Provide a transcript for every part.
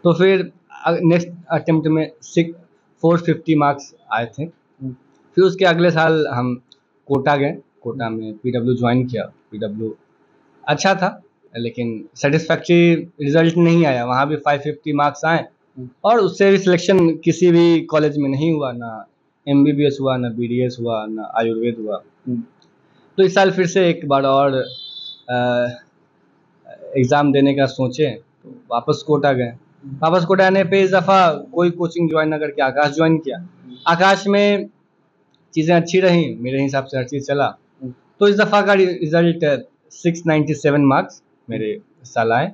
तो फिर next attempt में 450 मार्क्स आए थे। फिर उसके अगले साल हम कोटा गए, कोटा में पीडब्ल्यू ज्वाइन किया। पीडब्ल्यू अच्छा था, लेकिन सेटिस्फैक्ट्री रिजल्ट नहीं आया। वहाँ भी 550 मार्क्स आए और उससे भी सिलेक्शन किसी भी कॉलेज में नहीं हुआ, ना एमबीबीएस हुआ, ना बीडीएस हुआ, ना आयुर्वेद हुआ। तो इस साल फिर से एक बार और एग्ज़ाम देने का सोचे, तो वापस कोटा गए। वापस कोटा आने पे इस दफ़ा कोई कोचिंग ज्वाइन ना करके आकाश ज्वाइन किया। आकाश में चीज़ें अच्छी रहीं, मेरे हिसाब से हर चीज़ चला। तो इस दफ़ा का रिजल्ट 697 मार्क्स मेरे साल आए।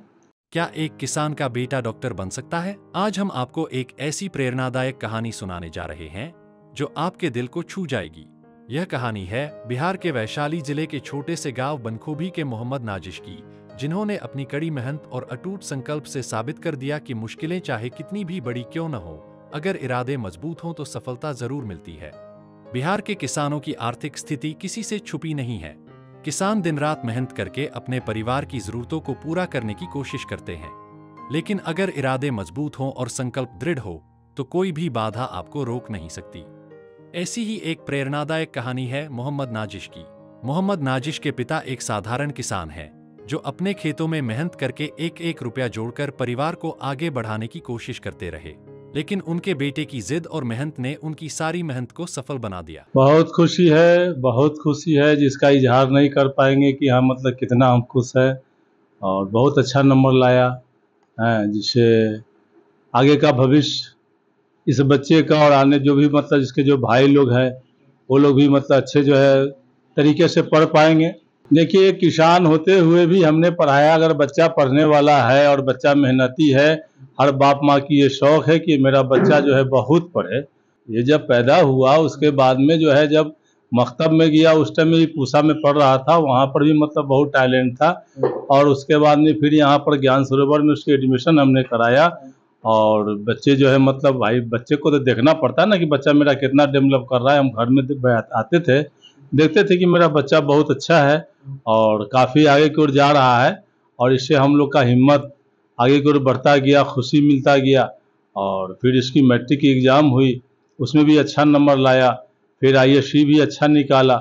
क्या एक किसान का बेटा डॉक्टर बन सकता है? आज हम आपको एक ऐसी प्रेरणादायक कहानी सुनाने जा रहे हैं जो आपके दिल को छू जाएगी। यह कहानी है बिहार के वैशाली जिले के छोटे से गांव बनखूबी के मोहम्मद नाजिश की, जिन्होंने अपनी कड़ी मेहनत और अटूट संकल्प से साबित कर दिया कि मुश्किलें चाहे कितनी भी बड़ी क्यों न हो, अगर इरादे मजबूत हों तो सफलता जरूर मिलती है। बिहार के किसानों की आर्थिक स्थिति किसी से छुपी नहीं है। किसान दिन रात मेहनत करके अपने परिवार की जरूरतों को पूरा करने की कोशिश करते हैं, लेकिन अगर इरादे मजबूत हों और संकल्प दृढ़ हो तो कोई भी बाधा आपको रोक नहीं सकती। ऐसी ही एक प्रेरणादायक कहानी है मोहम्मद नाजिश की। मोहम्मद नाजिश के पिता एक साधारण किसान हैं, जो अपने खेतों में मेहनत करके एक एक रुपया जोड़कर परिवार को आगे बढ़ाने की कोशिश करते रहे, लेकिन उनके बेटे की जिद और मेहनत ने उनकी सारी मेहनत को सफल बना दिया। बहुत खुशी है जिसका इजहार नहीं कर पाएंगे कि हम मतलब कितना हम खुश है। और बहुत अच्छा नंबर लाया है, जिससे आगे का भविष्य इस बच्चे का और आने जो भी मतलब इसके जो भाई लोग हैं वो लोग भी मतलब अच्छे जो है तरीके से पढ़ पाएंगे। देखिए, किसान होते हुए भी हमने पढ़ाया। अगर बच्चा पढ़ने वाला है और बच्चा मेहनती है, हर बाप माँ की ये शौक़ है कि मेरा बच्चा जो है बहुत पढ़े। ये जब पैदा हुआ उसके बाद में जो है जब मकतब में गया, उस टाइम में पूसा में पढ़ रहा था, वहाँ पर भी मतलब बहुत टैलेंट था। और उसके बाद में फिर यहाँ पर ज्ञान सरोवर में उसकी एडमिशन हमने कराया। और बच्चे जो है मतलब भाई बच्चे को तो देखना पड़ता है ना कि बच्चा मेरा कितना डेवलप कर रहा है। हम घर में आते थे, देखते थे कि मेरा बच्चा बहुत अच्छा है और काफ़ी आगे की ओर जा रहा है। और इससे हम लोग का हिम्मत आगे की ओर बढ़ता गया, खुशी मिलता गया। और फिर इसकी मैट्रिक की एग्ज़ाम हुई, उसमें भी अच्छा नंबर लाया। फिर आईएससी भी अच्छा निकाला,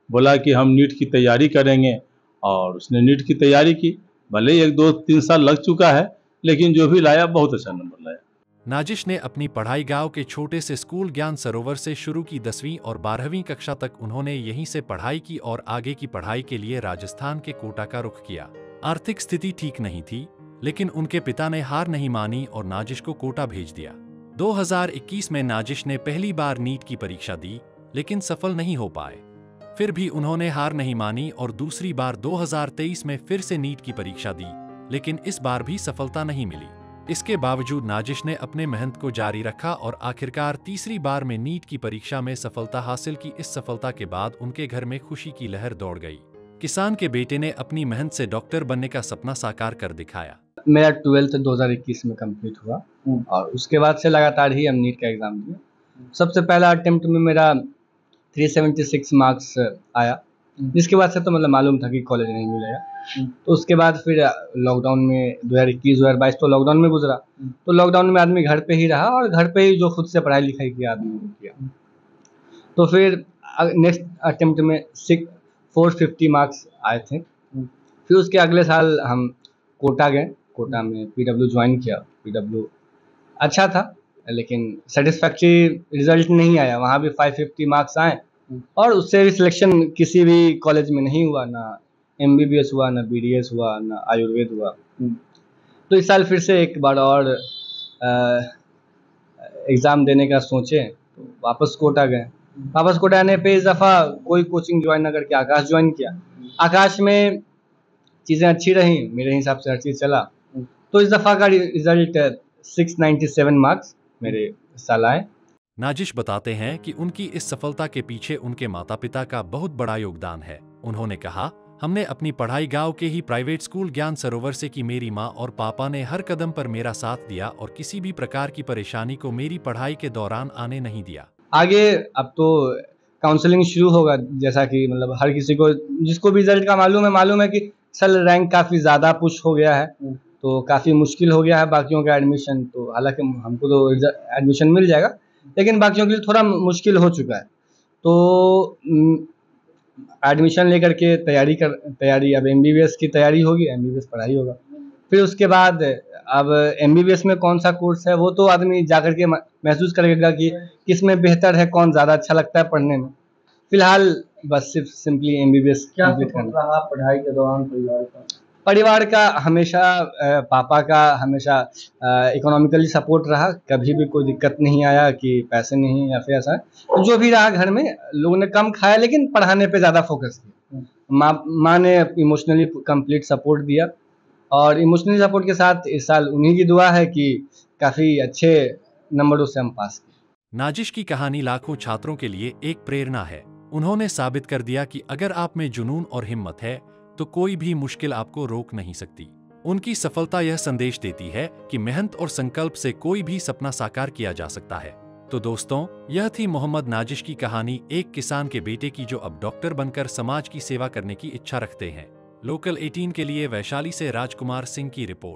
बोला कि हम नीट की तैयारी करेंगे और उसने नीट की तैयारी की। भले ही 1-2-3 साल लग चुका है, लेकिन जो भी लाया बहुत अच्छा नंबर लाया। नाजिश ने अपनी पढ़ाई गांव के छोटे से स्कूल ज्ञान सरोवर से शुरू की। 10वीं और 12वीं कक्षा तक उन्होंने यहीं से पढ़ाई की और आगे की पढ़ाई के लिए राजस्थान के कोटा का रुख किया। आर्थिक स्थिति ठीक नहीं थी, लेकिन उनके पिता ने हार नहीं मानी और नाजिश को कोटा भेज दिया। 2021 में नाजिश ने पहली बार नीट की परीक्षा दी, लेकिन सफल नहीं हो पाए। फिर भी उन्होंने हार नहीं मानी और दूसरी बार 2023 में फिर से नीट की परीक्षा दी, लेकिन इस बार भी सफलता नहीं मिली। इसके बावजूद नाजिश ने अपने मेहनत को जारी रखा और आखिरकार तीसरी बार में नीट की परीक्षा में सफलता हासिल की। इस सफलता के बाद उनके घर में खुशी की लहर दौड़ गई। किसान के बेटे ने अपनी मेहनत से डॉक्टर बनने का सपना साकार कर दिखाया। मेरा 12th 2021 में कंप्लीट हुआ और उसके बाद से लगातार ही हम नीट का एग्ज़ाम दिए। सबसे पहला अटेम्प्ट में मेरा 376 मार्क्स आया, जिसके बाद से तो मतलब मालूम था कि कॉलेज नहीं मिलेगा। तो उसके बाद फिर लॉकडाउन में 2021-2022 तो लॉकडाउन में गुजरा। तो लॉकडाउन में आदमी घर पे ही रहा और घर पे ही जो खुद से पढ़ाई लिखाई किया आदमी ने किया। तो फिर नेक्स्ट अटेम्प्ट में 450 मार्क्स आए थे। फिर उसके अगले साल हम कोटा गए, कोटा में पीडब्ल्यू ज्वाइन किया। पीडब्ल्यू अच्छा था, लेकिन सेटिस्फैक्ट्री रिजल्ट नहीं आया। वहाँ भी 550 मार्क्स आए और उससे भी सिलेक्शन किसी भी कॉलेज में नहीं हुआ, ना एमबीबीएस हुआ, ना बीडीएस हुआ, ना आयुर्वेद हुआ। तो इस साल फिर से एक बार और एग्ज़ाम देने का सोचे, तो वापस कोटा गए। वापस कोटा आने पे इस दफ़ा कोई कोचिंग ज्वाइन ना करके आकाश ज्वाइन किया। आकाश में चीज़ें अच्छी रहीं, मेरे हिसाब से हर चीज़ चला। तो इस दफ़ा का रिजल्ट 697 मार्क्स मेरे साल आए। नाजिश बताते हैं कि उनकी इस सफलता के पीछे उनके माता पिता का बहुत बड़ा योगदान है। उन्होंने कहा, हमने अपनी पढ़ाई गांव के ही प्राइवेट स्कूल ज्ञान सरोवर से की। मेरी माँ और पापा ने हर कदम पर मेरा साथ दिया और किसी भी प्रकार की परेशानी को मेरी पढ़ाई के दौरान आने नहीं दिया। आगे अब तो काउंसलिंग शुरू होगा, जैसा कि मतलब हर किसी को जिसको भी रिजल्ट का मालूम है कि सल रैंक काफ़ी ज़्यादा पुश हो गया है। तो काफ़ी मुश्किल हो गया है बाकियों का एडमिशन। तो हालांकि हमको तो एडमिशन मिल जाएगा, लेकिन बाकियों के लिए थोड़ा मुश्किल हो चुका है। तो एडमिशन लेकर के तैयारी अब एमबीबीएस की तैयारी होगी, एमबीबीएस पढ़ाई होगा। फिर उसके बाद अब एमबीबीएस में कौन सा कोर्स है वो तो आदमी जाकर के महसूस करेगा कि किस में बेहतर है, कौन ज़्यादा अच्छा लगता है पढ़ने में। फिलहाल बस सिर्फ सिंपली एमबीबीएस क्या कंप्लीट सपोर्ट करना। रहा पढ़ाई के दौरान परिवार का हमेशा पापा का हमेशा इकोनॉमिकली सपोर्ट रहा, कभी भी कोई दिक्कत नहीं आया कि पैसे नहीं या फिर ऐसा। तो जो भी रहा घर में लोगों ने कम खाया, लेकिन पढ़ाने पे ज़्यादा फोकस किया। माँ ने इमोशनली कंप्लीट सपोर्ट दिया, और इमोशनली सपोर्ट के साथ इस साल उन्हीं की दुआ है कि काफ़ी अच्छे नंबरों से हम पास किए। नाजिश की कहानी लाखों छात्रों के लिए एक प्रेरणा है। उन्होंने साबित कर दिया कि अगर आप में जुनून और हिम्मत है तो कोई भी मुश्किल आपको रोक नहीं सकती। उनकी सफलता यह संदेश देती है कि मेहनत और संकल्प से कोई भी सपना साकार किया जा सकता है। तो दोस्तों, यह थी मोहम्मद नाजिश की कहानी, एक किसान के बेटे की जो अब डॉक्टर बनकर समाज की सेवा करने की इच्छा रखते हैं। लोकल 18 के लिए वैशाली से राजकुमार सिंह की रिपोर्ट।